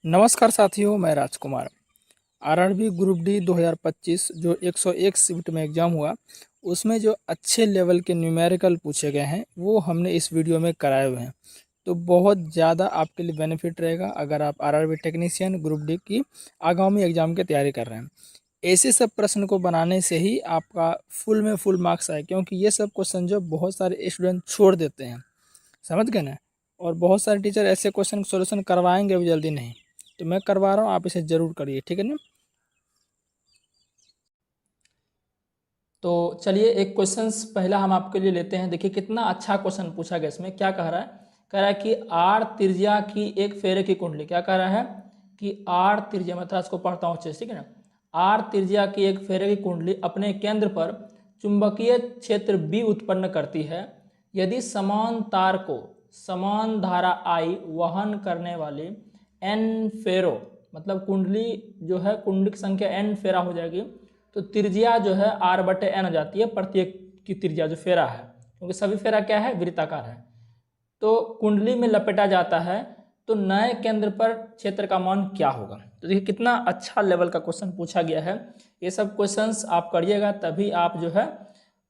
नमस्कार साथियों, मैं राजकुमार। आरआरबी ग्रुप डी 2025 जो 101 शिफ्ट में एग्ज़ाम हुआ, उसमें जो अच्छे लेवल के न्यूमेरिकल पूछे गए हैं वो हमने इस वीडियो में कराए हुए हैं। तो बहुत ज़्यादा आपके लिए बेनिफिट रहेगा अगर आप आरआरबी टेक्नीशियन ग्रुप डी की आगामी एग्ज़ाम की तैयारी कर रहे हैं। ऐसे सब प्रश्न को बनाने से ही आपका फुल में फुल मार्क्स आए, क्योंकि ये सब क्वेश्चन जो बहुत सारे स्टूडेंट छोड़ देते हैं, समझ गए ना। और बहुत सारे टीचर ऐसे क्वेश्चन सोल्यूशन करवाएंगे भी जल्दी नहीं, तो मैं करवा रहा हूँ, आप इसे ज़रूर करिए, ठीक है ना। तो चलिए एक क्वेश्चंस पहला हम आपके लिए लेते हैं। देखिए कितना अच्छा क्वेश्चन पूछा गया। इसमें क्या कह रहा है, कह रहा है कि आर त्रिज्या की एक फेरे की कुंडली, क्या कह रहा है कि आर त्रिज्या, मैं थोड़ा इसको पढ़ता हूँ अच्छे से, ठीक है ना। आर त्रिज्या की एक फेरे की कुंडली अपने केंद्र पर चुंबकीय क्षेत्र बी उत्पन्न करती है यदि समान तार को समान धारा आई वहन करने वाली एन फेरो, मतलब कुंडली जो है, कुंडली की संख्या एन फेरा हो जाएगी, तो त्रिज्या जो है आर बटे एन हो जाती है, प्रत्येक की त्रिज्या जो फेरा है, क्योंकि सभी फेरा क्या है, वृत्ताकार है। तो कुंडली में लपेटा जाता है तो नए केंद्र पर क्षेत्र का मान क्या होगा। तो देखिए कितना अच्छा लेवल का क्वेश्चन पूछा गया है। ये सब क्वेश्चंस आप करिएगा तभी आप जो है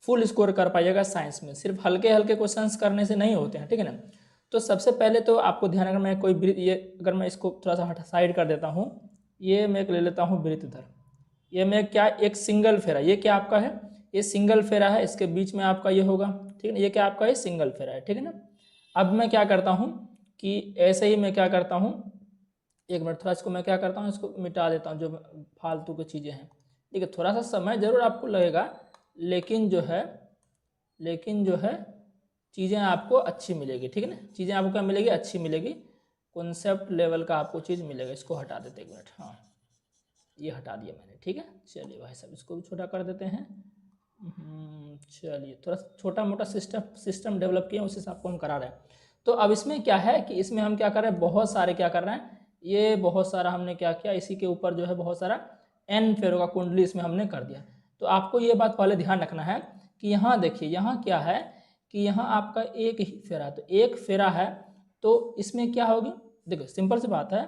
फुल स्कोर कर पाइएगा साइंस में। सिर्फ हल्के हल्के क्वेश्चंस करने से नहीं होते हैं, ठीक है ना। तो सबसे पहले तो आपको ध्यान रखना, मैं कोई ये अगर मैं इसको थोड़ा सा साइड कर देता हूँ, ये मैं ले लेता हूँ वृत्तधर, ये मैं क्या, एक सिंगल फेरा, ये क्या आपका है, ये सिंगल फेरा है, इसके बीच में आपका ये होगा, ठीक है ना, ये क्या आपका ये सिंगल फेरा है, ठीक है ना। अब मैं क्या करता हूँ कि ऐसे ही मैं क्या करता हूँ, एक मिनट थोड़ा इसको मैं क्या करता हूँ, इसको मिटा देता हूँ जो फालतू की चीज़ें हैं, ठीक है। थोड़ा सा समय ज़रूर आपको लगेगा, लेकिन जो है चीज़ें आपको अच्छी मिलेगी, ठीक है ना। चीज़ें आपको क्या मिलेगी, अच्छी मिलेगी, कॉन्सेप्ट लेवल का आपको चीज़ मिलेगा। इसको हटा देते एक मिनट, हाँ ये हटा दिया मैंने, ठीक है। चलिए भाई साहब इसको भी छोटा कर देते हैं। चलिए थोड़ा छोटा मोटा सिस्टम डेवलप किया, उसी से आपको हम करा रहे हैं। तो अब इसमें क्या है कि इसमें हम क्या कर रहे हैं, बहुत सारे क्या कर रहे हैं, ये बहुत सारा हमने क्या किया, इसी के ऊपर जो है बहुत सारा एन फेरो का कुंडली इसमें हमने कर दिया। तो आपको ये बात पहले ध्यान रखना है कि यहाँ देखिए, यहाँ क्या है कि यहाँ आपका एक ही फेरा, तो एक फेरा है, तो इसमें क्या होगी, देखो सिंपल सी बात है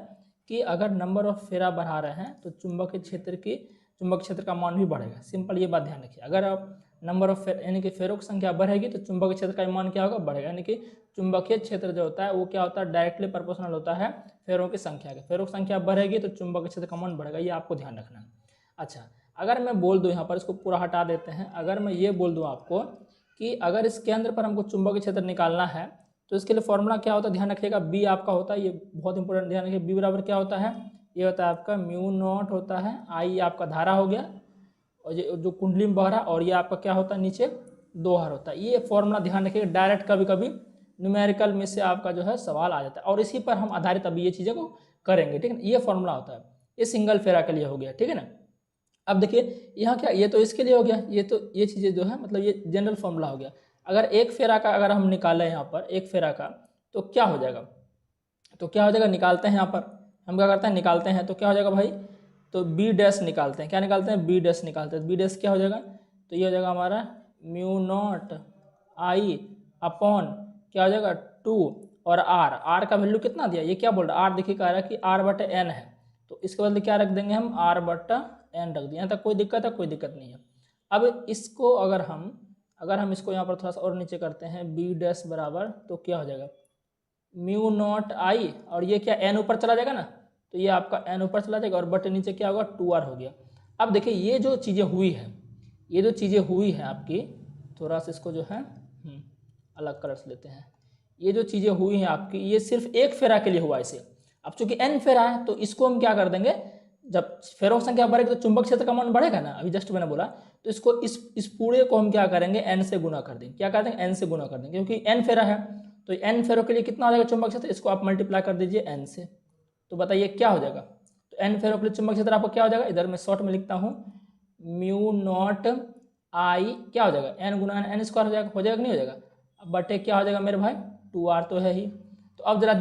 कि अगर नंबर ऑफ फेरा बढ़ा रहे हैं तो चुंबक क्षेत्र का मान भी बढ़ेगा। सिंपल ये बात ध्यान रखिए, अगर आप नंबर ऑफ फेर यानी कि फेरों की संख्या बढ़ेगी तो चुंबक क्षेत्र का मान क्या होगा, बढ़ेगा। यानी कि चुंबकीय क्षेत्र जो होता है वो क्या होता है, डायरेक्टली प्रोपोर्शनल होता है फेरों की संख्या के। फेरों की संख्या बढ़ेगी तो चुंबक क्षेत्र का मान बढ़ेगा, ये आपको ध्यान रखना है। अच्छा, अगर मैं बोल दूँ यहाँ पर, इसको पूरा हटा देते हैं, अगर मैं ये बोल दूँ आपको कि अगर इस केंद्र पर हमको चुंबकीय क्षेत्र निकालना है तो इसके लिए फॉर्मूला क्या होता है, ध्यान रखिएगा, बी आपका होता है, ये बहुत इंपॉर्टेंट, ध्यान रखिए, बी बराबर क्या होता है, ये होता है आपका म्यू नॉट होता है, आई आपका धारा हो गया, और ये जो कुंडली में बह रहा, और ये आपका क्या होता है नीचे दोहर होता है। ये फॉर्मूला ध्यान रखिएगा, डायरेक्ट कभी कभी न्यूमेरिकल में से आपका जो है सवाल आ जाता है, और इसी पर हम आधारित अभी ये चीज़ें को करेंगे, ठीक है ना। ये फॉर्मूला होता है, ये सिंगल फेरा के लिए हो गया, ठीक है ना। अब देखिए यहाँ क्या, ये तो इसके लिए हो गया, ये तो ये चीज़ें जो है मतलब ये जनरल फॉर्मूला हो गया। अगर एक फेरा का अगर हम निकालें यहाँ पर एक फेरा का, तो क्या हो जाएगा, निकालते हैं यहाँ पर, हम क्या करते हैं निकालते हैं, तो क्या हो जाएगा भाई, तो बी डैश निकालते हैं, क्या निकालते हैं, बी डैश निकालते हैं। बी डैश क्या हो जाएगा, तो ये हो जाएगा हमारा म्यू नॉट आई अपॉन क्या हो जाएगा 2, और आर का वैल्यू कितना दिया, ये क्या बोल रहा है, आर देखिए कह रहा है कि आर बटे एन है, तो इसके बदले क्या रख देंगे हम, आर बटा एन रख दिया। यहाँ तक कोई दिक्कत है, कोई दिक्कत नहीं है। अब इसको अगर हम इसको यहाँ पर थोड़ा सा और नीचे करते हैं, बी डैश बराबर, तो क्या हो जाएगा म्यू नॉट आई, और ये क्या एन ऊपर चला जाएगा ना, तो ये आपका एन ऊपर चला जाएगा, और बटे नीचे क्या होगा 2r हो गया। अब देखिए ये जो चीज़ें हुई है आपकी, थोड़ा सा इसको जो है अलग कलर से लेते हैं, ये जो चीज़ें हुई हैं आपकी, ये सिर्फ एक फेरा के लिए हुआ इसे। अब चूंकि एन फेरा है तो इसको हम क्या कर देंगे, जब फेरों की संख्या बढ़ेगी तो चुंबक क्षेत्र का मान बढ़ेगा ना, अभी जस्ट मैंने बोला, तो इसको इस पूरे को हम क्या करेंगे, एन से गुना कर देंगे, क्या कर देंगे, एन से गुना कर देंगे, क्योंकि एन फेरा है, तो एन फेरो के लिए कितना हो जाएगा चुंबक क्षेत्र, इसको आप मल्टीप्लाई कर दीजिए एन से, तो बताइए क्या हो जाएगा, तो एन फेरो के लिए चुंबक क्षेत्र आपको क्या हो जाएगा, इधर मैं शॉर्ट में लिखता हूँ, म्यू नॉट आई क्या हो जाएगा, एन गुना एन स्क्वायर हो जाएगा कि नहीं हो जाएगा, अब बटे क्या हो जाएगा मेरे भाई 2r तो है ही। तो अब जरा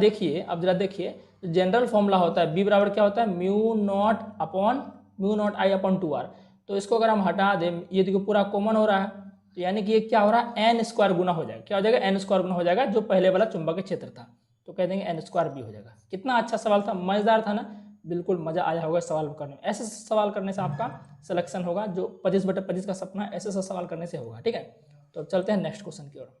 देखिए तो जनरल फॉर्मूला होता है बी बराबर क्या होता है, mu not I upon 2r। तो इसको अगर हम हटा दें, ये देखो पूरा कॉमन हो रहा है, तो यानी कि ये क्या हो रहा है, एन स्क्वायर गुना हो जाएगा, क्या हो जाएगा, एन स्क्वायर गुना हो जाएगा जो पहले वाला चुंबकीय क्षेत्र था। तो कह देंगे n स्क्वायर b हो जाएगा। कितना अच्छा सवाल था, मज़ेदार था ना, बिल्कुल मज़ा आया होगा सवाल करने में। ऐसे सवाल करने से आपका सिलेक्शन होगा, जो 25/25 का सपना है ऐसे सवाल करने से होगा। ठीक है, तो अब चलते हैं नेक्स्ट क्वेश्चन की ओर।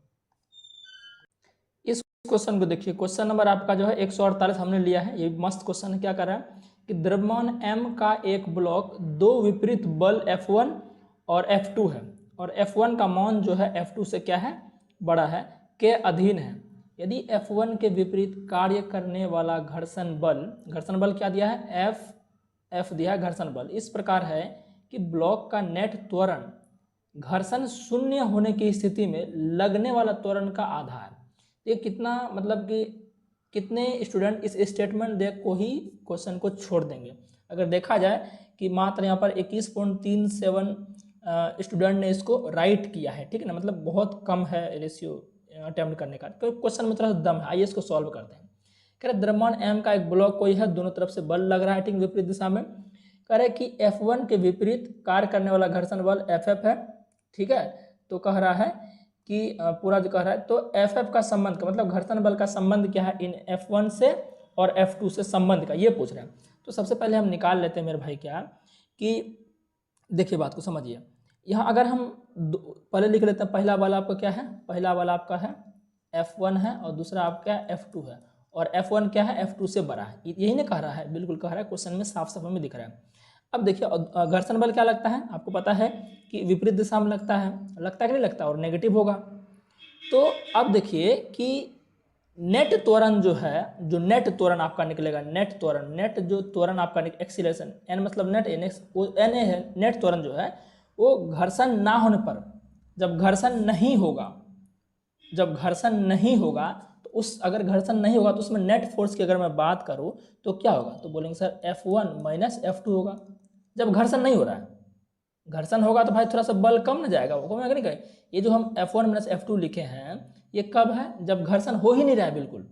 इस क्वेश्चन को देखिए, क्वेश्चन नंबर आपका जो है 148 हमने लिया है। ये मस्त क्वेश्चन है। क्या कर रहा है कि द्रव्यमान m का एक ब्लॉक दो विपरीत बल F1 और F2 है, और F1 का मान जो है F2 से क्या है, बड़ा है, के अधीन है। यदि F1 के विपरीत कार्य करने वाला घर्षण बल क्या दिया है, F दिया है घर्षण बल, इस प्रकार है कि ब्लॉक का नेट त्वरण घर्षण शून्य होने की स्थिति में लगने वाला त्वरण का आधा है। ये कितना, मतलब कि कितने स्टूडेंट इस स्टेटमेंट देख को ही क्वेश्चन को छोड़ देंगे। अगर देखा जाए कि मात्र यहाँ पर 21.37 स्टूडेंट ने इसको राइट किया है। ठीक है ना, मतलब बहुत कम है रेशियो अटेम्प्ट करने का, क्योंकि क्वेश्चन में थोड़ा दम है। आइए इसको सॉल्व करते हैं। कह रहे द्रव्यमान m का एक ब्लॉक कोई है, दोनों तरफ से बल लग रहा है, ठीक, विपरीत दिशा में। कह रहे कि F1 के विपरीत कार्य करने वाला घर्षण बल Ff है। ठीक है, तो कह रहा है कि पूरा जो कह रहा है, तो Ff का संबंध का मतलब घर्षण बल का संबंध क्या है इन F1 से और F2 से संबंध का, ये पूछ रहे हैं। तो सबसे पहले हम निकाल लेते हैं मेरे भाई, क्या कि देखिए बात को समझिए। यहाँ अगर हम पहले लिख लेते हैं, पहला वाला आपका क्या है, पहला वाला आपका है F1 है और दूसरा आपका F2 है, और F1 क्या है, F2 से बड़ा है। यही ना कह रहा है, बिल्कुल कह रहा है, क्वेश्चन में साफ साफ में दिख रहा है। अब देखिए घर्षण बल क्या लगता है, आपको पता है कि विपरीत दिशा में लगता है कि नहीं लगता, और नेगेटिव होगा। तो अब देखिए कि नेट त्वरण जो है, जो नेट त्वरण आपका निकलेगा, नेट त्वरण, नेट जो त्वरण आपका एक्सीलरेशन, n मतलब नेट, n है, नेट त्वरण जो है वो घर्षण ना होने पर, जब घर्षण नहीं होगा, तो उस अगर घर्षण नहीं होगा तो उसमें नेट फोर्स की अगर मैं बात करूं तो क्या होगा, तो बोलेंगे सर F1 माइनस F2 होगा। जब घर्षण नहीं हो रहा है, घर्षण होगा तो भाई थोड़ा सा बल कम ना जाएगा, वो कम नहीं कहें। ये जो हम F1 माइनस F2 लिखे हैं, ये कब है, जब घर्षण हो ही नहीं रहा है बिल्कुल।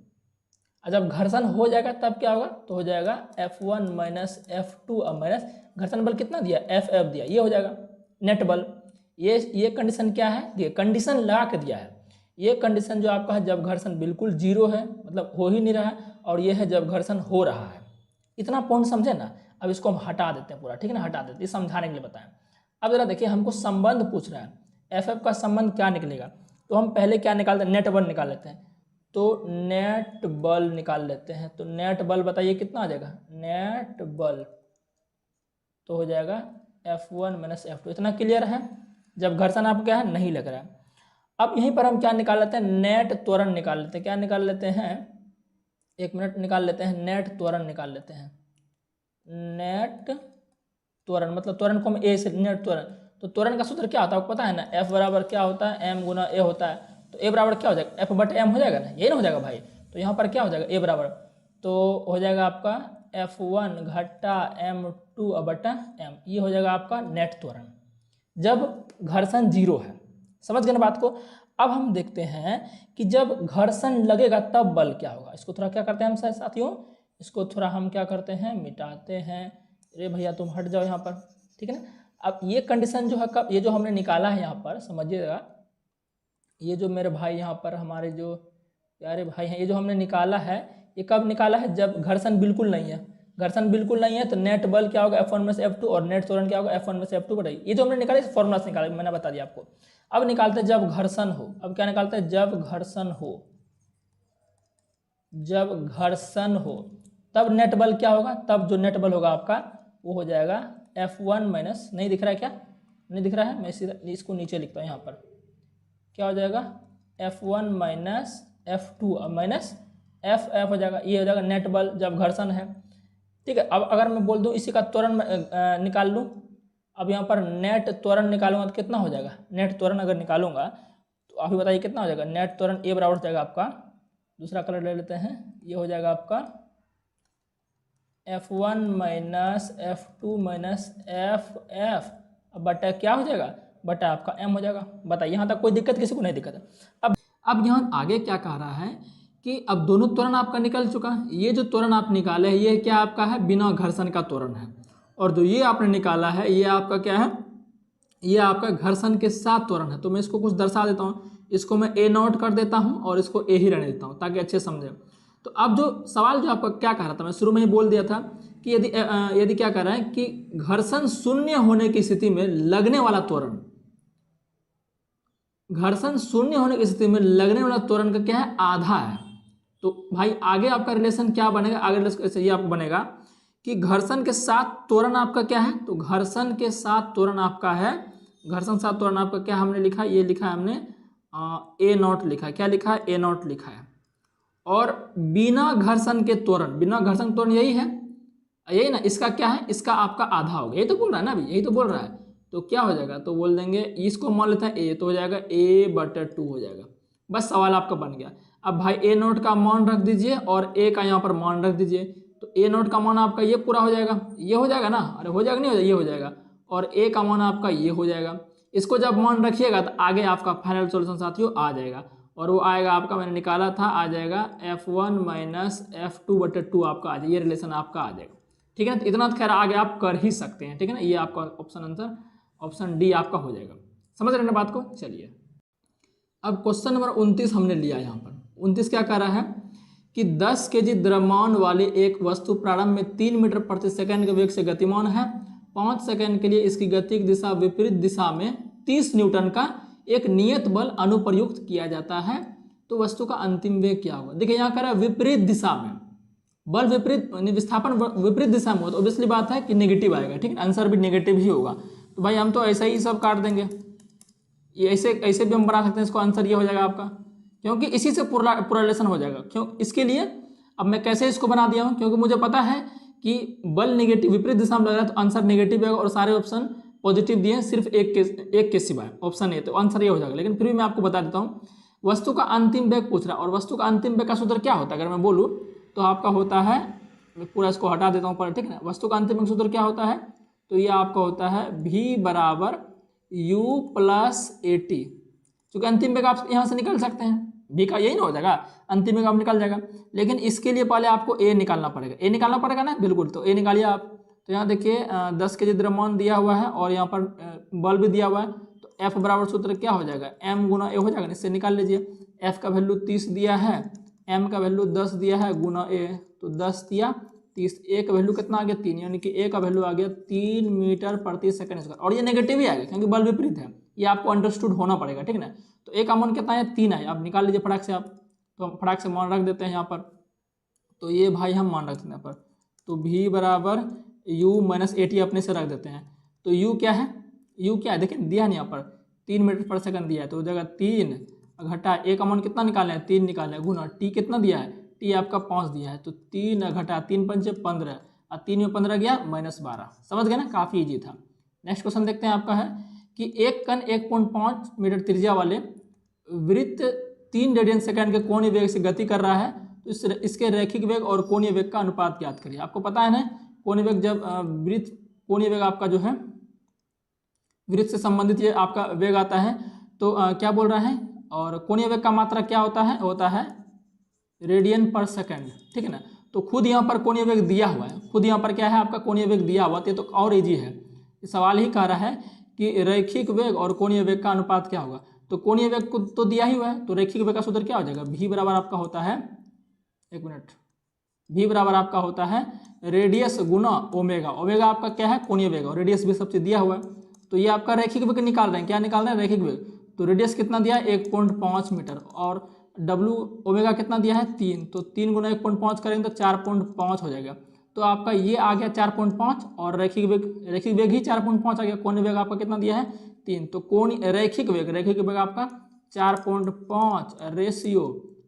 और जब घर्षण हो जाएगा तब क्या होगा, तो हो जाएगा F1 माइनस F2 और माइनस घर्षण बल कितना दिया, Ff दिया, ये हो जाएगा नेट बल। ये कंडीशन क्या है, ये कंडीशन लगा के दिया है। ये कंडीशन जो आपका है जब घर्षण बिल्कुल जीरो है, मतलब हो ही नहीं रहा है, और ये है जब घर्षण हो रहा है। इतना पॉइंट समझे ना। अब इसको हम हटा देते हैं पूरा, ठीक है ना, हटा देते हैं, समझाने के लिए बताएं। अब जरा देखिए, हमको संबंध पूछ रहा है, Ff का संबंध क्या निकलेगा, तो हम पहले क्या निकालते हैं, नेट बल निकाल लेते हैं। तो नेट बल निकाल लेते हैं, तो नेट बल बताइए कितना आ जाएगा, नेट बल तो हो जाएगा F1 माइनस F2। इतना क्लियर है, जब घर्षण आपको क्या है, नहीं लग रहा है। अब यहीं पर हम क्या निकाल लेते हैं, नेट त्वरण निकाल लेते हैं। क्या निकाल लेते हैं, एक मिनट, निकाल लेते हैं, नेट त्वरण निकाल लेते हैं। नेट त्वरण मतलब त्वरण को हम ए से, नेट त्वरण, तो त्वरण का सूत्र क्या होता है आपको पता है ना, F बराबर क्या होता है, m गुना a होता है। तो a बराबर क्या हो जाएगा, F बट m हो जाएगा ना, यही ना हो जाएगा भाई। तो यहाँ पर क्या हो जाएगा, a बराबर, तो हो जाएगा आपका F1 घटा m2 बटा m, ये हो जाएगा आपका नेट त्वरण जब घर्षण जीरो है। समझ गए ना बात को। अब हम देखते हैं कि जब घर्षण लगेगा तब बल क्या होगा। इसको थोड़ा क्या करते हैं हम साथियों, इसको थोड़ा हम क्या करते हैं, मिटाते हैं। अरे भैया तुम हट जाओ यहाँ पर, ठीक है ना। अब ये कंडीशन जो है कब, ये जो हमने निकाला है यहाँ पर समझिएगा, ये जो मेरे भाई यहाँ पर हमारे जो प्यारे भाई हैं, ये जो हमने निकाला है, ये कब निकाला है, जब घर्षण बिल्कुल नहीं है। घर्षण बिल्कुल नहीं है तो नेट बल क्या होगा, F1 में से F2, और नेट त्वरण क्या होगा, F1 में से F2 बताइए। ये जो हमने निकाला, इस फॉर्मूला से निकाला, मैंने बता दिया आपको। अब निकालते हैं जब घर्षण हो। अब क्या निकालते हैं, जब घर्षण हो, जब घर्षण हो तब नेट बल क्या होगा, तब जो नेट बल होगा आपका वो हो जाएगा F1 माइनस, नहीं दिख रहा है क्या, नहीं दिख रहा है, मैं इसको नीचे लिखता हूँ यहाँ पर, क्या हो जाएगा F1 minus F2 minus Ff हो जाएगा, ये हो जाएगा नेट बल जब घर्षण है। ठीक है, अब अगर मैं बोल दूँ इसी का त्वरण निकाल लूँ, अब यहाँ पर नेट त्वरण निकालूंगा तो कितना हो जाएगा, नेट त्वरण अगर निकालूंगा तो अभी बताइए कितना हो जाएगा, नेट त्वरण ए बराबर हो जाएगा आपका, दूसरा कलर ले लेते हैं, ये हो जाएगा आपका F1 minus F2 minus Ff, अब बटा क्या हो जाएगा, बटा आपका m हो जाएगा। बताइए यहाँ तक कोई दिक्कत किसी को, नहीं दिक्कत है। अब यहाँ आगे क्या कह रहा है कि अब दोनों त्वरण आपका निकल चुका है। ये जो त्वरण आप निकाले हैं ये क्या आपका है, बिना घर्षण का त्वरण है, और जो ये आपने निकाला है ये आपका क्या है, ये आपका घर्षण के साथ त्वरण है। तो मैं इसको कुछ दर्शा देता हूँ, इसको मैं A नोट कर देता हूँ और इसको A ही रहने देता हूँ ताकि अच्छे समझे। तो अब जो सवाल जो आपका क्या कह रहा था, मैं शुरू में ही बोल दिया था कि यदि क्या कह रहा है कि घर्षण शून्य होने की स्थिति में लगने वाला त्वरण, घर्षण शून्य होने की स्थिति में लगने वाला त्वरण का क्या है, आधा है। तो भाई आगे आपका रिलेशन क्या बनेगा, आगे रिलेशन ये आपको बनेगा कि घर्षण के साथ त्वरण आपका क्या है, तो घर्षण के साथ त्वरण आपका है, घर्षण साथ त्वरण आपका क्या हमने लिखा, ये लिखा है हमने ए नॉट लिखा है, क्या लिखा है, ए नॉट लिखा है। और बिना घर्षण के त्वरण, बिना घर्षण त्वरण यही है, यही ना, इसका क्या है, इसका आपका आधा होगा, यही तो बोल रहा है ना अभी, यही तो बोल रहा है। तो क्या हो जाएगा, तो बोल देंगे इसको मान लेते हैं ए, तो हो जाएगा a/2 हो जाएगा। बस सवाल आपका बन गया। अब भाई ए नोट का मान रख दीजिए और ए का यहाँ पर मान रख दीजिए, तो ए नोट का मान आपका ये पूरा हो जाएगा, ये हो जाएगा ना, अरे हो जाएगा नहीं हो जाएगा, ये हो जाएगा, और ए का मान आपका ये हो जाएगा। इसको जब मान रखिएगा तो आगे आपका फाइनल सॉल्यूशन साथियों आ जाएगा, और वो आएगा आपका, मैंने निकाला था, आ जाएगा f1 - f2/2 आपका आ जाएगा, ये रिलेशन आपका आ जाएगा। ठीक है, तो इतना तो खैर आगे आप कर ही सकते हैं, ठीक है ना, ये आपका ऑप्शन आंसर ऑप्शन डी आपका हो जाएगा। समझ रहे हैं ना बात को। चलिए अब क्वेश्चन नंबर 29 हमने लिया, यहाँ पर 29 क्या कह रहा है कि 10 kg द्रव्यमान वाली एक वस्तु प्रारंभ में 3 मीटर प्रति सेकंड के वेग से गतिमान है। 5 सेकंड के लिए इसकी गति की दिशा विपरीत दिशा में 30 न्यूटन का एक नियत बल अनुप्रयुक्त किया जाता है, तो वस्तु का अंतिम वेग क्या होगा। देखिए यहाँ कह रहा है विपरीत दिशा में, बल विपरीत, विस्थापन विपरीत दिशा में हो, तो ऑब्वियसली बात है कि नेगेटिव आएगा, ठीक है, आंसर भी नेगेटिव ही होगा। तो भाई हम तो ऐसा ही सब काट देंगे, ये ऐसे भी हम बना सकते हैं इसको, आंसर ये हो जाएगा आपका, क्योंकि इसी से पूरा रिलेशन हो जाएगा। क्यों, इसके लिए अब मैं कैसे इसको बना दिया हूँ, क्योंकि मुझे पता है कि बल नेगेटिव विपरीत दिशा में लग रहा है तो आंसर नेगेटिव आएगा, और सारे ऑप्शन पॉजिटिव दिए हैं, सिर्फ एक के सिवाय ऑप्शन ए, तो आंसर ये हो जाएगा। लेकिन फिर भी मैं आपको बता देता हूँ, वस्तु का अंतिम वेग पूछ रहा है, और वस्तु का अंतिम वेग का सूत्र क्या होता है अगर मैं बोलूँ तो आपका होता है, मैं पूरा इसको हटा देता हूँ पर, ठीक है ना, वस्तु का अंतिम वेग सूत्र क्या होता है, तो ये आपका होता है v = u + at, क्योंकि अंतिम वेग आप यहाँ से निकाल सकते हैं, v का यही ना हो जाएगा, अंतिम वेग आप निकल जाएगा। लेकिन इसके लिए पहले आपको a निकालना पड़ेगा, a निकालना पड़ेगा ना, बिल्कुल, तो a निकालिए आप। तो यहाँ देखिए 10 kg द्रव्यमान दिया हुआ है और यहाँ पर बल भी दिया हुआ है, तो f बराबर सूत्र क्या हो जाएगा, m × a हो जाएगा, इससे निकाल लीजिए। f का वैल्यू 30 दिया है, m का वैल्यू 10 दिया है, गुना a, तो 10 दिया 30, a का वैल्यू कितना आ गया 3, यानी कि a का वैल्यू आ गया 3 मीटर प्रति सेकंड स्क्वायर, और ये नेगेटिव ही आ गया क्योंकि बल विपरीत है, ये आपको अंडरस्टूड होना पड़ेगा, ठीक है ना। तो a का मान कितना है 3 है, आप निकाल लीजिए फटाक से आप, तो हम फटाक से मान रख देते हैं यहाँ पर, तो ये भाई हम मान रखते हैं यहाँ पर, तो v = u - at अपने से रख देते हैं। तो u क्या है, u क्या है देखिए दिया नहीं यहाँ पर, 3 मीटर पर सेकंड दिया है, तो जगह 3 घटा a का मान कितना निकाले हैं 3 निकाले, गुना t कितना दिया है, t आपका 5 दिया है, तो 3 घटा 3 × 5 = 15, और 3 में 15 गया -12। समझ गए ना, काफ़ी इजी था। नेक्स्ट क्वेश्चन देखते हैं आपका है कि एक कण 1.5 मीटर त्रिज्या वाले वृत्त 3 रेडियन सेकंड के कोणीय वेग से गति कर रहा है, तो इसके रैखिक वेग और कोणीय वेग का अनुपात ज्ञात करिए। आपको पता है ना, कोणीय वेग जब वृत्त, कोणीय वेग आपका जो है वृत्त से संबंधित ये आपका वेग आता है, तो क्या बोल रहा है, और कोणीय वेग का मात्रा क्या होता है रेडियन पर सेकंड, ठीक है ना। तो खुद यहाँ पर कोणीय वेग दिया हुआ है, खुद यहाँ पर क्या है आपका कोणीय वेग दिया हुआ, तो और इजी है, सवाल ही कह रहा है कि रैखिक वेग और कोणीय वेग का अनुपात क्या होगा। तो कोणीय वेग को तो दिया ही हुआ है, तो रैखिक वेग का सूत्र क्या हो जाएगा, v बराबर आपका होता है, एक मिनट, v बराबर आपका होता है रेडियस गुना ओमेगा, ओमेगा आपका क्या है कोणीय वेग, और रेडियस भी सब चीज दिया हुआ है। तो ये आपका रैखिक वेग निकाल रहे हैं, क्या निकाल रहे हैं रैखिक वेग, तो रेडियस कितना दिया है 1.5 मीटर, और W ओमेगा कितना दिया है 3, तो 3 × 1.5 करेंगे तो 4.5 हो जाएगा। तो आपका ये आ गया 4.5, और रैखिक वेग ही 4.5 आ गया, कोणीय वेग आपका कितना दिया है 3, तो रैखिक वेग आपका 4.5 रेशियो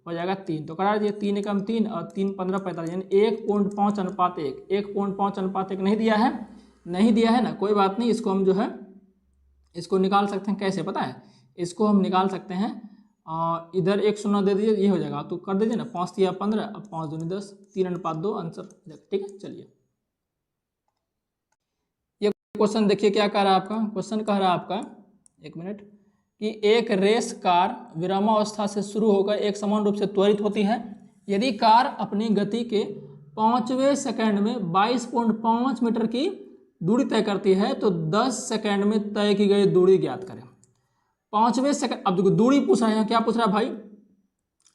हो जाएगा 3, तो करा दीजिए 3 × 3 और 3 × 15 = 45, यानी 1.5:1, 1.5:1 नहीं दिया है ना, कोई बात नहीं, इसको हम जो है इसको निकाल सकते हैं, कैसे पता है, इसको हम निकाल सकते हैं, इधर 1 0 दे दीजिए, ये हो जाएगा, तो कर दीजिए ना, 5 × 3 = 15, अब 5 × 2 = 10, 3:2 आंसर, ठीक है। चलिए ये क्वेश्चन देखिए क्या कह रहा है आपका, क्वेश्चन कह रहा है आपका, एक मिनट, कि एक रेस कार विरामावस्था से शुरू होकर एक समान रूप से त्वरित होती है। यदि कार अपनी गति के 5वें सेकंड में 22.5 मीटर की दूरी तय करती है, तो 10 सेकंड में तय की गई दूरी ज्ञात करें। 5वें सेकंड, अब देखो दूरी पूछ रहा है, क्या पूछ रहा है भाई,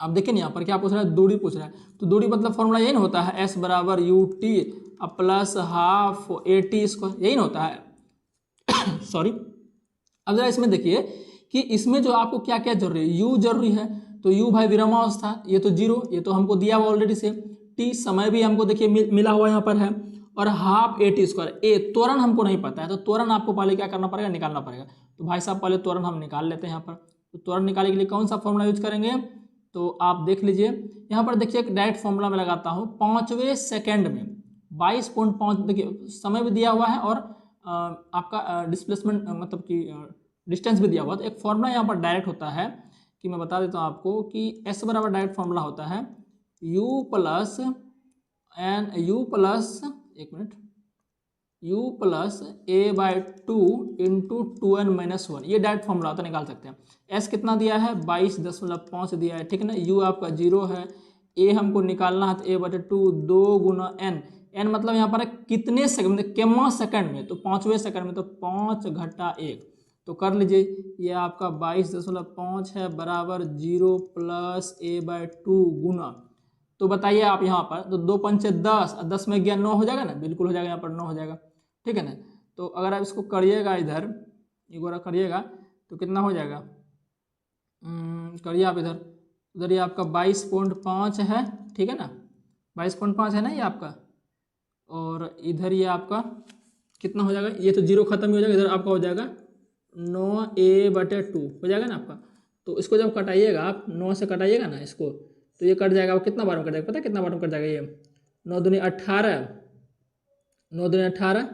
अब देखिए यहाँ पर क्या पूछ रहा है, दूरी पूछ रहा है, तो दूरी मतलब फॉर्मूला यही ना होता है, s बराबर U T plus half A T square, यही ना होता है सॉरी। अब जरा इसमें देखिए कि इसमें जो आपको क्या क्या जरूरी है, u जरूरी है, तो u भाई विरामावस्था, ये तो जीरो, ये तो हमको दिया हुआ ऑलरेडी से, t समय भी हमको देखिए मिला हुआ यहाँ पर है, और हाफ ए टी स्क्वायर, ए त्वरण हमको नहीं पता है, तो त्वरण आपको पहले क्या करना पड़ेगा, निकालना पड़ेगा। तो भाई साहब पहले त्वरण हम निकाल लेते हैं यहाँ पर। तो त्वरण निकालने के लिए कौन सा फॉर्मूला यूज करेंगे, तो आप देख लीजिए यहाँ पर, देखिए एक डायरेक्ट फॉर्मूला में लगाता हूँ, 5वें सेकंड में 22.5, देखिए समय भी दिया हुआ है और आपका डिस्प्लेसमेंट मतलब कि डिस्टेंस भी दिया हुआ, तो एक फॉर्मूला यहाँ पर डायरेक्ट होता है कि मैं बता देता हूँ आपको कि एस बराबर डायरेक्ट फॉर्मूला होता है यू प्लस एक minute, u plus A by two into 2n-1, ये डायरेक्ट फॉर्मूला होता है, निकाल सकते हैं। s कितना दिया है, 22.5 दिया है, ठीक है ना, u आपका 0 है, a हमको निकालना है, तो a बटे 2 2 गुना n, n मतलब यहाँ पर कितने सेकंड, केमा सेकंड में, तो 5वें सेकंड में, तो 5 घटा 1, तो कर लीजिए ये आपका 22.5 है बराबर 0 प्लस a बाई 2 गुना, तो बताइए आप यहाँ पर, तो 2 पंचे 10, 10 में गया 9 हो जाएगा ना, बिल्कुल हो जाएगा, यहाँ पर 9 हो जाएगा, ठीक है ना। तो अगर आप इसको करिएगा इधर, एक बार करिएगा तो कितना हो जाएगा, करिए आप इधर, उधर ये आपका 22.5 है, ठीक है ना, 22.5 है ना ये आपका, और इधर ये आपका कितना हो जाएगा, ये तो जीरो खत्म ही हो जाएगा, इधर आपका हो जाएगा 9a/2 हो जाएगा ना आपका। तो इसको जब कटाइएगा आप, 9 से कटाइएगा ना इसको, तो ये कट जाएगा, वो कितना बार में कट जाएगा पता है, कितना बार में कट जाएगा, ये 9 दूनी 18, 9 दूनी 18,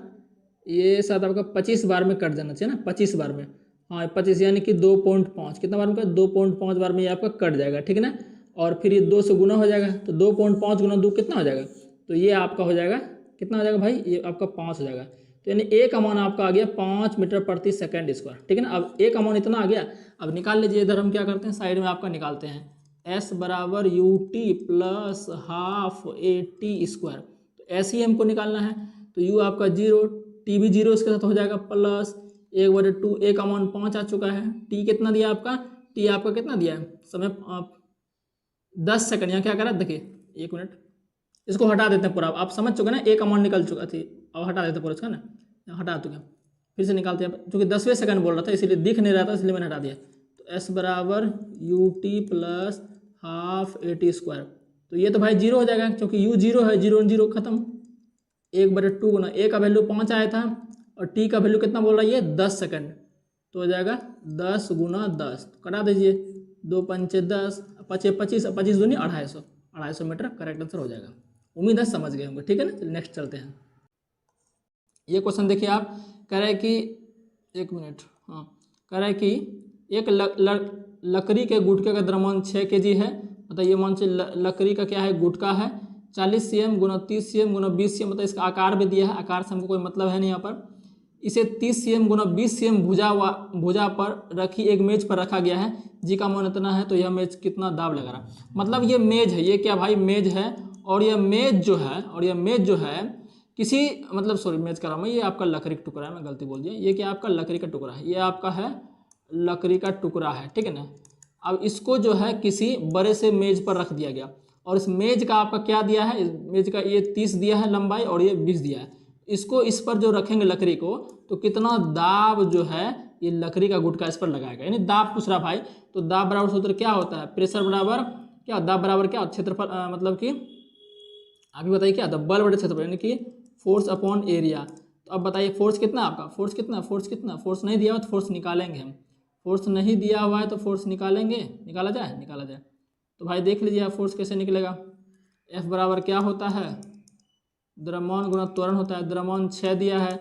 ये साथ आपका 25 बार में कट जाना चाहिए ना, 25 बार में, हाँ 25 यानी कि 2.5, कितना बार में, 2.5 बार में ये आपका कट जाएगा, ठीक है ना। और फिर ये 2 से गुना हो जाएगा, तो 2.5 गुना 2 कितना हो जाएगा, तो ये आपका हो जाएगा, कितना हो जाएगा भाई, ये आपका 5 हो जाएगा। तो यानी एक अमाउंट आपका आ गया 5 मीटर प्रति सेकंड स्क्वायर, ठीक है ना। अब एक अमाउंट इतना आ गया, अब निकाल लीजिए, इधर हम क्या करते हैं, साइड में आपका निकालते हैं, s बराबर U T plus half A T square, तो ऐसे ही हमको निकालना है। तो u आपका 0, t भी 0 इसके साथ हो जाएगा, प्लस 1/2, एक अमाउंट 5 आ चुका है, t कितना दिया आपका, t आपका कितना दिया है, समय 10 सेकंड, यहाँ क्या करा देखिए, एक मिनट, इसको हटा देते हैं पूरा, आप समझ चुके ना, एक अमाउंट निकल चुका थी, अब हटा देते पूरा इसका ना, हटा चुके हैं, फिर से निकालते हैं, चूँकि 10वें सेकंड बोल रहा था इसीलिए दिख नहीं रहा था, इसलिए मैंने हटा दिया। तो s बराबर U T plus half A T square, तो ये तो भाई 0 हो जाएगा, क्योंकि u 0 है, 0 0 खत्म, 1/2 गुना, a का वैल्यू 5 आया था और t का वैल्यू कितना बोल रहा है ये 10 सेकंड, तो हो जाएगा 10 गुना 10, कटा दीजिए, 2 पंचे 10, 25 25 दूनी 250 मीटर करेक्ट आंसर हो जाएगा। उम्मीद है समझ गए होंगे, ठीक है ना। चलिए नेक्स्ट चलते हैं। ये क्वेश्चन देखिए आप, कह रहे हैं कि एक मिनट, हाँ कह रहे हैं कि एक लकड़ी के गुटके का द्रव्यमान 6 kg है, मतलब ये मान चाहिए लकड़ी का क्या है, गुटका है, 40 cm गुना 30 cm गुना 20 cm, मतलब इसका आकार भी दिया है, आकार से हमको कोई मतलब है नहीं यहाँ पर। इसे 30 cm गुना 20 cm भुजा पर रखी एक मेज पर रखा गया है, जी का मान इतना है, तो यह मेज कितना दाब लगा रहा, मतलब ये मेज है, ये क्या भाई मेज है, और यह मेज जो है किसी मतलब सॉरी मेज कर रहा हूँ मैं, ये आपका लकड़ी का टुकड़ा है, मैं गलती बोल दिया, ये क्या आपका लकड़ी का टुकड़ा है, ये आपका है लकड़ी का टुकड़ा है, ठीक है ना। अब इसको जो है किसी बड़े से मेज पर रख दिया गया, और इस मेज का आपका क्या दिया है, इस मेज का ये 30 दिया है लंबाई और ये 20 दिया है, इसको इस पर जो रखेंगे लकड़ी को, तो कितना दाब जो है ये लकड़ी का गुटका इस पर लगाएगा, यानी दाब पूछ रहा भाई। तो दाब बराबर सूत्र क्या होता है, प्रेशर बराबर क्या, दाब बराबर क्या, क्षेत्रफल मतलब कि अभी बताइए क्या था, बल बटे क्षेत्रफल, यानी कि फोर्स अपॉन एरिया। तो अब बताइए फोर्स कितना आपका, फोर्स कितना, फोर्स नहीं दिया हुआ तो फोर्स निकालेंगे हम, फोर्स नहीं दिया हुआ है तो फोर्स निकालेंगे, निकाला जाए। तो भाई देख लीजिए आप फोर्स कैसे निकलेगा, F बराबर क्या होता है, द्रव्यमान गुना त्वरण होता है, द्रव्यमान 6 दिया है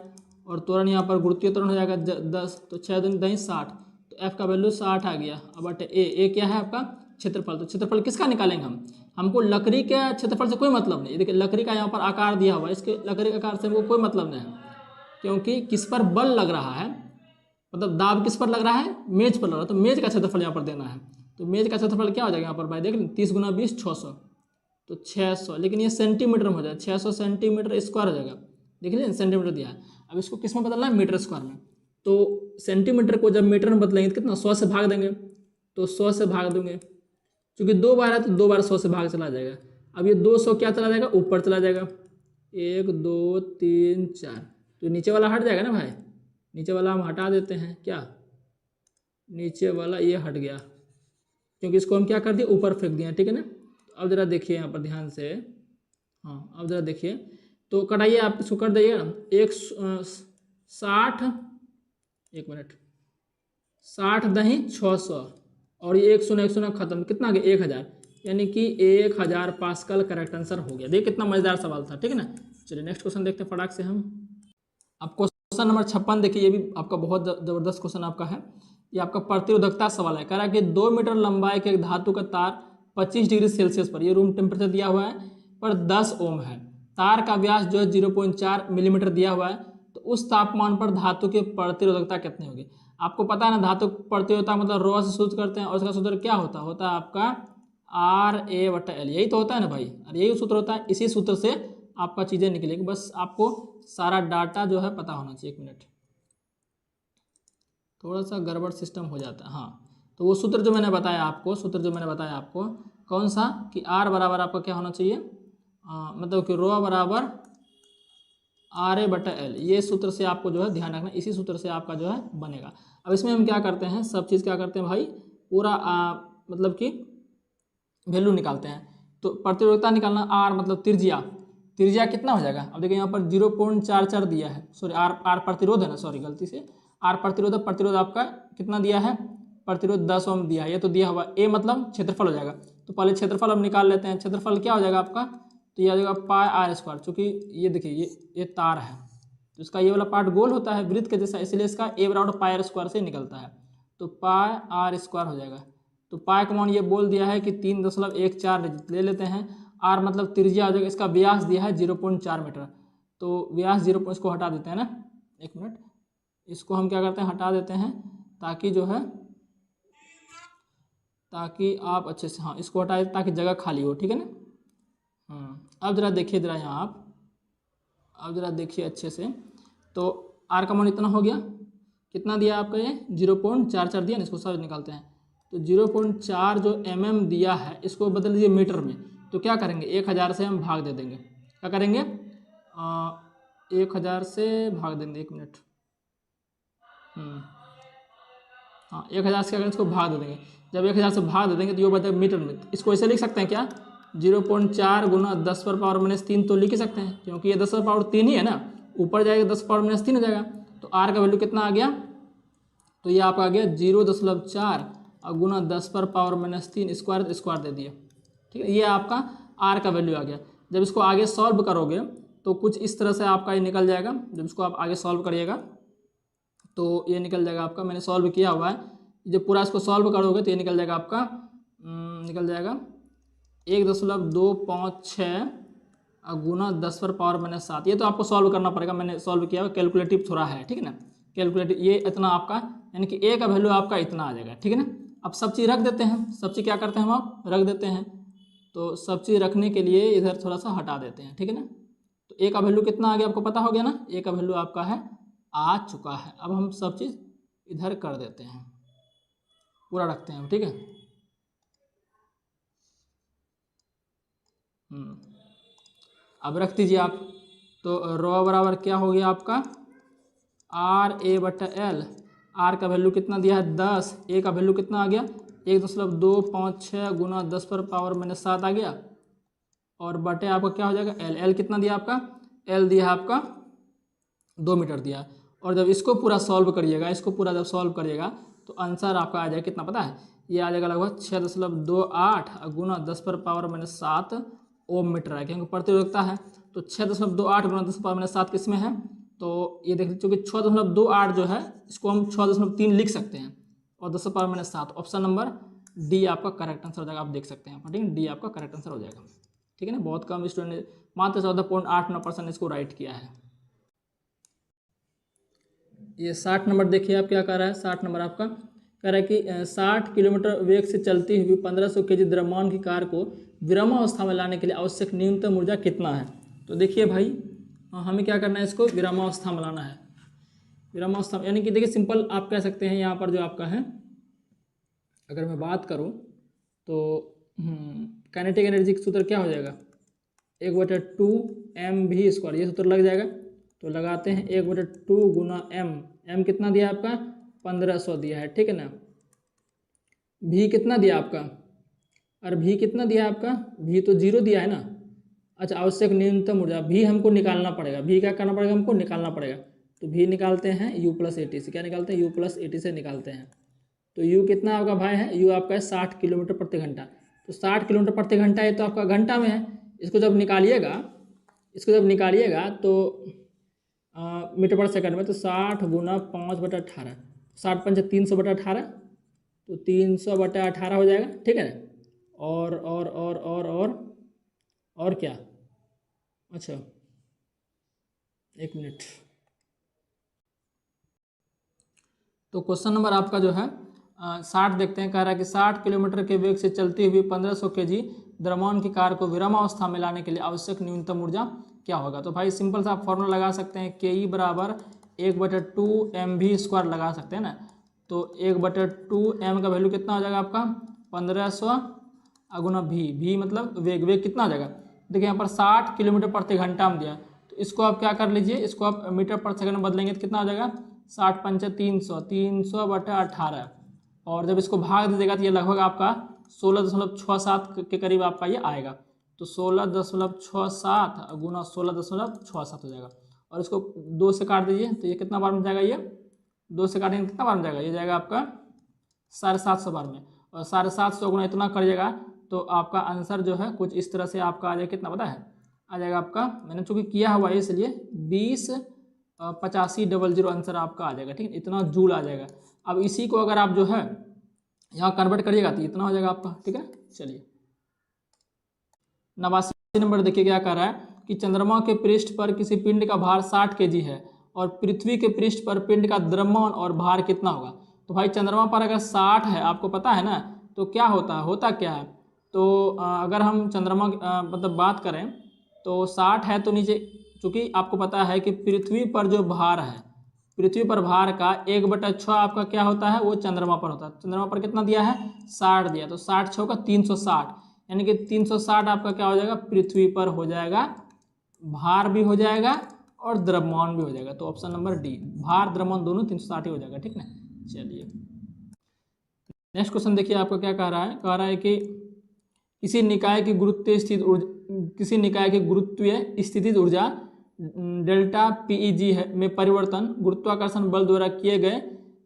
और त्वरण यहाँ पर गुरुत्वीय त्वरण हो जाएगा 10, तो 6 दूनी 10 60, तो F का वैल्यू 60 आ गया। अब बटे ए क्या है आपका क्षेत्रफल, तो क्षेत्रफल किसका निकालेंगे हमको लकड़ी के क्षेत्रफल से कोई मतलब नहीं, देखिए लकड़ी का यहाँ पर आकार दिया हुआ है, इसके लकड़ी के आकार से हमको कोई मतलब नहीं है, क्योंकि किस पर बल लग रहा है, मतलब दाब किस पर लग रहा है, मेज पर लग रहा है, तो मेज का क्षेत्रफल यहाँ पर देना है। तो मेज का क्षेत्रफल क्या हो जाएगा यहाँ पर भाई देख लें, 30 गुना 20 600, तो 600, लेकिन ये सेंटीमीटर में हो जाएगा, 600 सेंटीमीटर स्क्वायर हो जाएगा, देख लीजिए सेंटीमीटर दिया है। अब इसको किस में बदलना है, मीटर स्क्वायर में, तो सेंटीमीटर को जब मीटर में बदलेंगे तो कितना 100 से भाग देंगे, तो 100 से भाग देंगे क्योंकि 2 बार है तो 2 बार 100 से भाग चला जाएगा। अब ये 200 क्या चला जाएगा, ऊपर चला जाएगा, 1 2 3 4, तो नीचे वाला हट जाएगा ना भाई, नीचे वाला हम हटा देते हैं, क्या नीचे वाला ये हट गया, क्योंकि इसको हम क्या कर दिए, ऊपर फेंक दिए, ठीक है ना। अब जरा देखिए यहाँ पर ध्यान से, हाँ अब जरा देखिए, तो कटाइए आप इसको कर दीजिएगा ना, 1 मिनट 60 दही 600 और ये 1 खत्म, कितना आ गया 1000, यानी कि 1000 पास्कल करेक्ट आंसर हो गया। देखिए कितना मजेदार सवाल था, ठीक है ना। चलिए नेक्स्ट क्वेश्चन देखते हैं फटाक से हम। अब क्वेश्चन नंबर 56 देखिए, ये भी आपका बहुत जबरदस्त क्वेश्चन आपका है। ये आपका प्रतिरोधकता सवाल है, कह रहा है कि 2 मीटर लंबाई के एक धातु का तार 25 डिग्री सेल्सियस पर, ये रूम टेम्परेचर दिया हुआ है, पर 10 ओम है, तार का व्यास जो है 0.4 मिलीमीटर दिया हुआ है, तो उस तापमान पर धातु की प्रतिरोधकता कितनी होगी। आपको पता है ना, धातु प्रतिरोधकता मतलब रॉ से सूत्र करते हैं, और उसका सूत्र क्या होता है आपका RA/L, यही तो होता है ना भाई, और यही सूत्र होता है, इसी सूत्र से आपका चीज़ें निकलेगी, बस आपको सारा डाटा जो है पता होना चाहिए। 1 मिनट, थोड़ा सा गड़बड़ सिस्टम हो जाता है। हाँ, तो वो सूत्र जो मैंने बताया आपको, कौन सा, कि R बराबर आपका क्या होना चाहिए, मतलब कि ρ बराबर RA/L, ये सूत्र से आपको जो है ध्यान रखना, इसी सूत्र से आपका जो है बनेगा। अब इसमें हम क्या करते हैं, सब चीज़ क्या करते हैं भाई, पूरा मतलब कि वैल्यू निकालते हैं। तो प्रतिरोधकता निकालना, R मतलब त्रिज्या कितना हो जाएगा। अब देखिए यहाँ पर 0.44 दिया है, सॉरी R प्रतिरोध है ना, सॉरी गलती से R प्रतिरोध आपका कितना दिया है, प्रतिरोध 10 ओम दिया है, ये तो दिया हुआ। A मतलब क्षेत्रफल हो जाएगा, तो पहले क्षेत्रफल हम निकाल लेते हैं। क्षेत्रफल क्या हो जाएगा आपका, तो ये आ जाएगा πr², चूँकि ये देखिए ये तार है, तो इसका ये वाला पार्ट गोल होता है वृत्त के जैसा, इसलिए इसका A बराबर πr² से निकलता है, तो πr² हो जाएगा। तो पाई का मान ये बोल दिया है कि 3.14 ले लेते हैं। R मतलब त्रिज्या हो जाएगा, इसका व्यास दिया है 0.4 मीटर, तो व्यास 0, इसको हटा देते हैं ना, 1 मिनट, इसको हम क्या करते हैं, हटा देते हैं, ताकि जो है, ताकि आप अच्छे से, हाँ इसको हटा देते ताकि जगह खाली हो, ठीक है ना। अब जरा देखिए, जरा यहाँ आप अब जरा देखिए अच्छे से, तो R का मान इतना हो गया, कितना दिया आपका ये 0.44 दिया ना, इसको सब निकालते हैं, तो 0.4 जो mm दिया है, इसको बदल दीजिए मीटर में, तो क्या करेंगे 1000 से हम भाग दे देंगे, क्या करेंगे 1000 से भाग देंगे, 1 मिनट, हाँ 1000 से क्या करेंगे, इसको भाग दे देंगे। जब 1000 से भाग दे देंगे तो ये बचेगा मीटर में, इसको ऐसे लिख सकते हैं क्या, 0.4 गुना 10⁻³ तो लिख ही सकते हैं, क्योंकि ये 10⁻³ ही है ना, ऊपर जाएगा 10⁻³ हो जाएगा, तो R का वैल्यू कितना आ गया, तो ये आपका आ गया 0.4 और गुना 10⁻³ स्क्वायर दे दिया, ठीक है। ये आपका R का वैल्यू आ गया। जब इसको आगे सॉल्व करोगे तो कुछ इस तरह से आपका ये निकल जाएगा, जब इसको आप आगे सॉल्व करिएगा तो ये निकल जाएगा आपका, मैंने सॉल्व किया हुआ है, जब पूरा इसको सॉल्व करोगे तो ये निकल जाएगा आपका, निकल जाएगा 1.256 गुना 10⁻⁷। ये तो आपको सॉल्व करना पड़ेगा, मैंने सॉल्व किया हुआ, कैलकुलेटिव थोड़ा है, ठीक है ना, कैलकुलेटिव, ये इतना आपका, यानी कि A का वैल्यू आपका इतना आ जाएगा, ठीक है ना। अब सब चीज़ रख देते हैं, सब चीज़ क्या करते हैं हम आप रख देते हैं, तो सब चीज़ रखने के लिए इधर थोड़ा सा हटा देते हैं, ठीक है ना। तो A का वैल्यू कितना आ गया आपको पता हो गया ना, A का वैल्यू आपका है आ चुका है। अब हम सब चीज़ इधर कर देते हैं, पूरा रखते हैं, ठीक है। अब रख दीजिए आप, तो ρ बराबर क्या हो गया आपका RA/L, R का वैल्यू कितना दिया है 10, A का वैल्यू कितना आ गया 1.256 गुना 10⁻⁷ आ गया, और बटे आपका क्या हो जाएगा L कितना दिया आपका, L दिया आपका 2 मीटर दिया। और जब इसको पूरा सॉल्व करिएगा, इसको पूरा जब सॉल्व करिएगा तो आंसर आपका आ जाएगा कितना पता है, ये आ जाएगा लगभग 6.28 गुना 10⁻⁷ ओम मीटर है, क्योंकि प्रतिरोधकता है, तो 6.28 गुना 10⁻⁷ किस में है, तो ये देख लीजिए, चूँकि 6.28 जो है इसको हम 6.3 लिख सकते हैं, और 10⁻⁷, ऑप्शन नंबर डी आपका करेक्ट आंसर हो जाएगा। आप देख सकते हैं, ठीक है, डी आपका करेक्ट आंसर हो जाएगा, ठीक है ना। बहुत कम स्टूडेंट ने मात्र 14.89% इसको राइट किया है। ये 60 नंबर देखिए आप क्या कह रहा है, 60 नंबर आपका कह रहा है कि 60 किलोमीटर वेग से चलती हुई 1500 kg द्रव्यमान की कार को विरामावस्था में लाने के लिए आवश्यक न्यूनतम ऊर्जा कितना है। तो देखिए भाई, हमें क्या करना है, इसको विरामावस्था में लाना है। विरामावस्था यानी कि देखिए सिंपल आप कह सकते हैं, यहाँ पर जो आपका है, अगर मैं बात करूँ तो काइनेटिक एनर्जी का सूत्र क्या हो जाएगा, 1/2 mv², ये सूत्र लग जाएगा। तो लगाते हैं 1/2 गुना m कितना दिया आपका 1500 दिया है, ठीक है ना। v कितना दिया आपका, और v कितना दिया आपका, v तो 0 दिया है ना। अच्छा, आवश्यक न्यूनतम ऊर्जा v हमको निकालना पड़ेगा, v क्या करना पड़ेगा हमको निकालना पड़ेगा। तो v निकालते हैं u+80 से, क्या निकालते हैं u+80 से निकालते हैं। तो u कितना आपका भाई है, u आपका है 60 किलोमीटर प्रति घंटा। तो 60 किलोमीटर प्रति घंटा है तो आपका घंटा में है। इसको जब निकालिएगा तो मीटर पर सेकंड में, तो 60 गुना 5/18, 60 पंचे 300/18, तो 300/18 हो जाएगा, ठीक है। और क्या, अच्छा एक मिनट। तो क्वेश्चन नंबर आपका जो है 60 देखते हैं। कह रहा है कि 60 किलोमीटर के वेग से चलती हुई 1500 kg द्रव्यमान की कार को विरामावस्था में लाने के लिए आवश्यक न्यूनतम ऊर्जा क्या होगा। तो भाई सिंपल सा आप फॉर्मूला लगा सकते हैं, के ई बराबर 1/2 mv² लगा सकते हैं ना। तो 1/2 m का वैल्यू कितना हो जाएगा आपका 1500 गुना v मतलब वेग कितना हो जाएगा। देखिए यहाँ पर 60 किलोमीटर प्रति घंटा में दिया, तो इसको आप क्या कर लीजिए, इसको आप मीटर पर सेकंड में बदलेंगे तो कितना हो जाएगा 60 पंचे 300, 300/18, और जब इसको भाग दीजिएगा तो ये लगभग आपका 16.67 के करीब आपका ये आएगा। तो 16.67 गुना 16.67 हो जाएगा, और इसको 2 से काट दीजिए तो ये कितना बार में जाएगा, ये 2 से काटेंगे कितना बार में जाएगा, ये जाएगा आपका 750 बार में, और 750 गुना इतना करिएगा तो आपका आंसर जो है कुछ इस तरह से आपका आ जाएगा, कितना पता है, आ जाएगा आपका, मैंने चूँकि किया हुआ है इसलिए 208500 आंसर आपका आ जाएगा, ठीक है, इतना जूल आ जाएगा। अब इसी को अगर आप जो है यहाँ कन्वर्ट करिएगा तो इतना हो जाएगा आपका, ठीक है। चलिए 89 नंबर देखिए क्या कह रहा है कि चंद्रमा के पृष्ठ पर किसी पिंड का भार 60 kg है और पृथ्वी के पृष्ठ पर पिंड का द्रव्यमान और भार कितना होगा। तो भाई चंद्रमा पर अगर 60 है, आपको पता है ना, तो क्या होता क्या है। तो अगर हम चंद्रमा मतलब बात करें तो 60 है, तो नीचे चूँकि आपको पता है कि पृथ्वी पर जो भार है, पृथ्वी पर भार का 1/6 आपका क्या होता है, वो चंद्रमा पर होता है। चंद्रमा पर कितना दिया है 60 दिया, तो 60 6 का 360, यानी कि 360 आपका क्या हो जाएगा पृथ्वी पर हो जाएगा, भार भी हो जाएगा और द्रव्यमान भी हो जाएगा। तो ऑप्शन नंबर डी, भार द्रव्यमान दोनों 360 ही हो जाएगा, ठीक ना। चलिए नेक्स्ट क्वेश्चन देखिए आपको क्या कह रहा है कि किसी निकाय की गुरुत्वीय स्थितिज ऊर्जा डेल्टा पीईजी है में परिवर्तन गुरुत्वाकर्षण बल द्वारा किए गए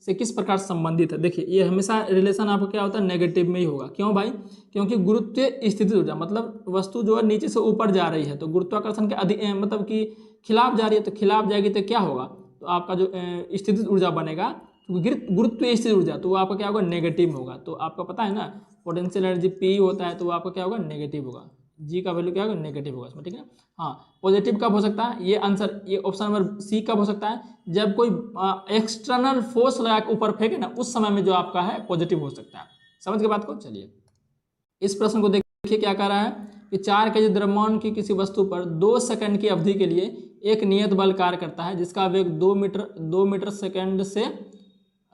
से किस प्रकार संबंधित है। देखिए ये हमेशा रिलेशन आपको क्या होता है नेगेटिव में ही होगा। क्यों भाई, क्योंकि गुरुत्वीय स्थितिज ऊर्जा मतलब वस्तु जो है नीचे से ऊपर जा रही है, तो गुरुत्वाकर्षण के अधिक मतलब कि खिलाफ जा रही है, तो खिलाफ जाएगी तो क्या होगा, तो आपका जो स्थितिज ऊर्जा बनेगा गुरुत्वीय स्थितिज ऊर्जा, तो वो आपका क्या होगा नेगेटिव होगा। तो आपको पता है ना पोटेंशियल एनर्जी पी होता है, तो वो आपका क्या होगा नेगेटिव होगा, जी का वैल्यू क्या होगा नेगेटिव होगा इसमें, ठीक है। हाँ पॉजिटिव कब हो सकता है, ये आंसर ये ऑप्शन नंबर सी कब हो सकता है, जब कोई एक्सटर्नल फोर्स लगा के ऊपर फेंके ना, उस समय में जो आपका है पॉजिटिव हो सकता है। समझ के बात को। चलिए इस प्रश्न को देखिए क्या कह रहा है कि 4 kg द्रव्यमान की किसी वस्तु पर 2 सेकंड की अवधि के लिए एक नियत बल कार्य करता है जिसका वेग 2 मीटर सेकंड से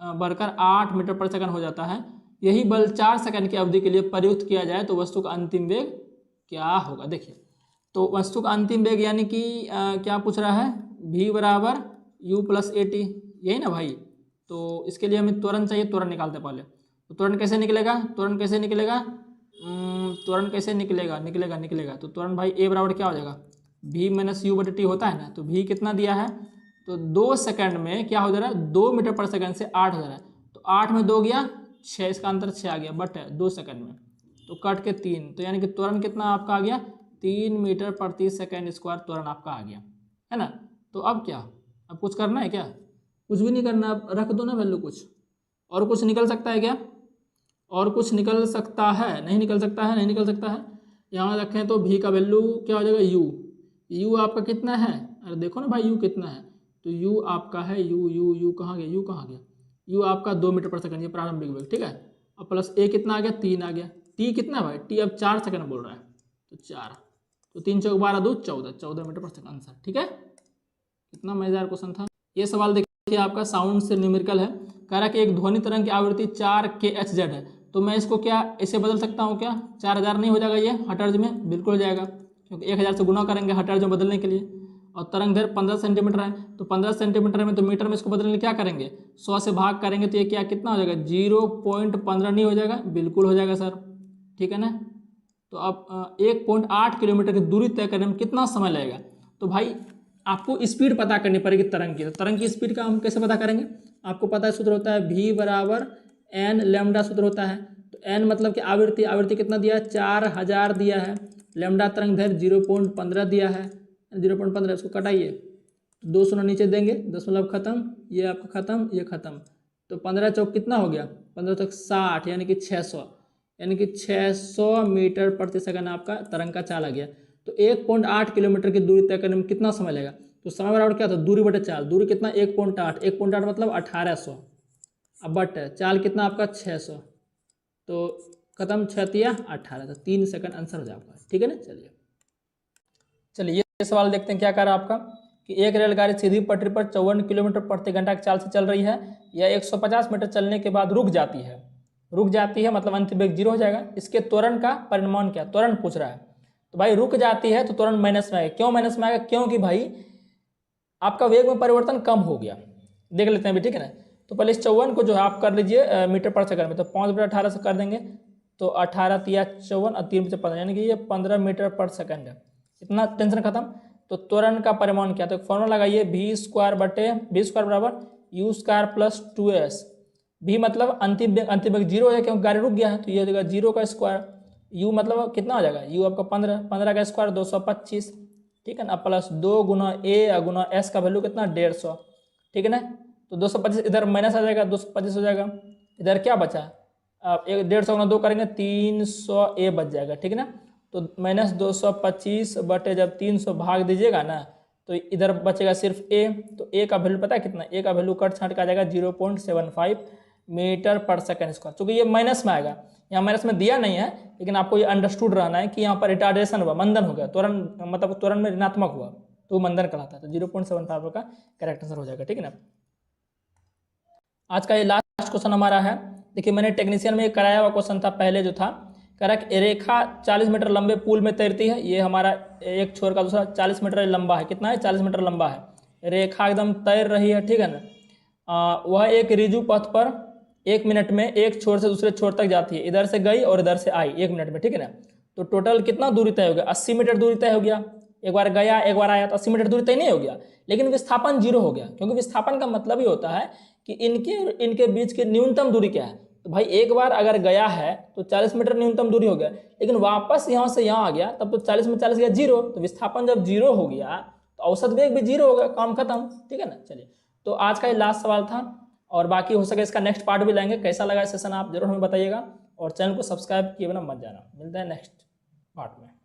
बढ़कर 8 मीटर पर सेकंड हो जाता है। यही बल 4 सेकंड की अवधि के लिए प्रयुक्त किया जाए तो वस्तु का अंतिम वेग क्या होगा। देखिए तो वस्तु का अंतिम वेग यानी कि क्या पूछ रहा है, v बराबर u+at, यही ना भाई। तो इसके लिए हमें त्वरण चाहिए, त्वरण निकालते पहले। तो त्वरण कैसे निकलेगा, निकलेगा तो त्वरण भाई a बराबर क्या हो जाएगा v - u/t होता है ना। तो v कितना दिया है, तो 2 सेकंड में क्या हो जा रहा है 2 मीटर पर सेकंड से 8 हो जा रहा है, तो 8 में 2 गया 6, इसका अंतर 6 आ गया, बट 2 सेकंड में तो कट के 3, तो यानी कि त्वरण कितना आपका आ गया 3 मीटर प्रति सेकंड स्क्वायर त्वरण आपका आ गया, है ना। तो अब क्या, अब कुछ करना है क्या, कुछ भी नहीं करना, अब रख दो ना वैल्यू कुछ। और कुछ निकल सकता है क्या, और कुछ निकल सकता है, नहीं निकल सकता है। यहाँ रखें तो v का वैल्यू क्या हो जाएगा u आपका कितना है, अरे देखो ना भाई u कितना है, तो u आपका है u कहाँ गया, u आपका 2 मीटर पर सेकंड, ये प्रारंभिक वेग, ठीक है। अब प्लस a कितना आ गया 3 आ गया, t कितना भाई t अब 4 सेकंड बोल रहा है, तो 4, तो 3 चौक 12 2 14 मीटर पर सेकंड आंसर, ठीक है। कितना मजेदार क्वेश्चन था ये। सवाल देखिए आपका साउंड से न्यूमेरिकल है। कह रहा है कि एक ध्वनि तरंग की आवृत्ति 4 kHz है तो मैं इसको क्या ऐसे बदल सकता हूँ क्या, 4000 नहीं हो जाएगा ये हर्ट्ज में, बिल्कुल हो जाएगा, क्योंकि 1000 से गुना करेंगे हर्ट्ज में बदलने के लिए। और तरंग दैर्घ्य 15 सेंटीमीटर है, तो 15 सेंटीमीटर में तो मीटर में इसको बदलने के लिए क्या करेंगे, 100 से भाग करेंगे तो ये क्या कितना हो जाएगा, 0.15 नहीं हो जाएगा, बिल्कुल हो जाएगा सर, ठीक है ना। तो अब 1.8 किलोमीटर की दूरी तय करने में कितना समय लगेगा। तो भाई आपको स्पीड पता करनी पड़ेगी तरंग की, तो तरंग की स्पीड का हम कैसे पता करेंगे, आपको पता है सूत्र होता है v बराबर n लैम्डा सूत्र होता है। तो n मतलब कि आवृत्ति, आवृत्ति कितना दिया है, 4000 दिया है, लैम्डा तरंग दैर्घ्य 0.15 दिया है, 0.15, इसको कटाइए, 2 शून्य नीचे देंगे, दशमलव खत्म, ये आपका खत्म, ये खत्म, तो 15 चौक कितना हो गया, 15 चौक 60, यानी कि 600, यानी कि 600 मीटर प्रति सेकंड आपका तरंग का चाल आ गया। तो 1.8 किलोमीटर की दूरी तय करने में कितना समय लगेगा, तो समय बराबर क्या था, दूरी बटे चाल, दूरी कितना 1.8, 1.8 मतलब 1800, अब बट चाल कितना आपका 600, तो खत्म 6×18, तो 3 सेकंड आंसर हो जाए आपका, ठीक है ना। चलिए ये सवाल देखते हैं क्या कह रहा है आपका, कि एक रेलगाड़ी सीधी पटरी पर 54 किलोमीटर प्रति घंटा की चाल से चल रही है, यह 150 मीटर चलने के बाद रुक जाती है, रुक जाती है मतलब अंतिम वेग 0 हो जाएगा। इसके त्वरण का परिमाण क्या, त्वरण पूछ रहा है। तो भाई रुक जाती है तो त्वरण माइनस में आएगा, क्यों माइनस में आएगा, क्योंकि भाई आपका वेग में परिवर्तन कम हो गया, देख लेते हैं अभी, ठीक है ना। तो पहले इस 54 को जो है आप कर लीजिए मीटर पर सेकंड में, तो 5/18 से कर देंगे, तो 18 तिया 54 और 3 से 15, यानी कि ये 15 मीटर पर सेकंड है, इतना टेंशन खत्म। तो त्वरण का परिमाण क्या, तो फॉर्मूला लगाइए, v² बराबर u² प्लस 2s, v मतलब अंतिम वेग 0 है क्योंकि गाड़ी रुक गया है, तो ये हो जाएगा 0 का स्क्वायर, u मतलब कितना हो जाएगा, u आपका 15 का स्क्वायर 225, ठीक है ना, plus 2 Guna a Guna s का वैल्यू कितना 150, ठीक है ना। तो 225 इधर माइनस आ जाएगा, 225 हो जाएगा, इधर क्या बचा, आप 150 गुना 2 करेंगे 300 a बच जाएगा, ठीक है ना। तो माइनस 225 बटे जब 300 भाग दीजिएगा ना, तो इधर बचेगा सिर्फ a, तो a का वैल्यू पता है कितना, a का वैल्यू कट छाट का आ जाएगा 0.75 मीटर पर सेकंड स्क्वायर, क्योंकि ये माइनस में आएगा, यहाँ माइनस में दिया नहीं है, लेकिन आपको ये अंडरस्टूड रहना है कि यहाँ पर रिटार्डेशन हुआ, मंदन हो गया, त्वरण मतलब त्वरण में ऋणात्मक हुआ तो मंदन कहलाता है, तो 0.75 का करेक्ट आंसर हो जाएगा, ठीक है ना। आज का ये लास्ट क्वेश्चन हमारा है, देखिए मैंने टेक्नीशियन में कराया हुआ क्वेश्चन था पहले जो था, कह रहा है रेखा 40 मीटर लंबे पुल में तैरती है, ये हमारा एक छोर का दूसरा 40 मीटर लंबा है, कितना है 40 मीटर लंबा है, रेखा एकदम तैर रही है, ठीक है ना। वह एक रिजु पथ पर 1 मिनट में एक छोर से दूसरे छोर तक जाती है, इधर से गई और इधर से आई 1 मिनट में, ठीक है ना। तो टोटल कितना दूरी तय हो गया, 80 मीटर दूरी तय हो गया, एक बार गया एक बार आया तो 80 मीटर दूरी तय नहीं हो गया, लेकिन विस्थापन 0 हो गया, क्योंकि विस्थापन का मतलब ही होता है कि इनके बीच की न्यूनतम दूरी क्या है। तो भाई एक बार अगर गया है तो 40 मीटर न्यूनतम दूरी हो गया, लेकिन वापस यहाँ से यहाँ आ गया तब तो 40 में 40 गया 0, तो विस्थापन जब 0 हो गया तो औसत वेग भी 0 हो गया, काम खत्म, ठीक है ना। चलिए तो आज का ये लास्ट सवाल था, और बाकी हो सके इसका नेक्स्ट पार्ट भी लाएंगे, कैसा लगा सेशन आप जरूर हमें बताइएगा, और चैनल को सब्सक्राइब किए बिना मत जाना, मिलते हैं नेक्स्ट पार्ट में।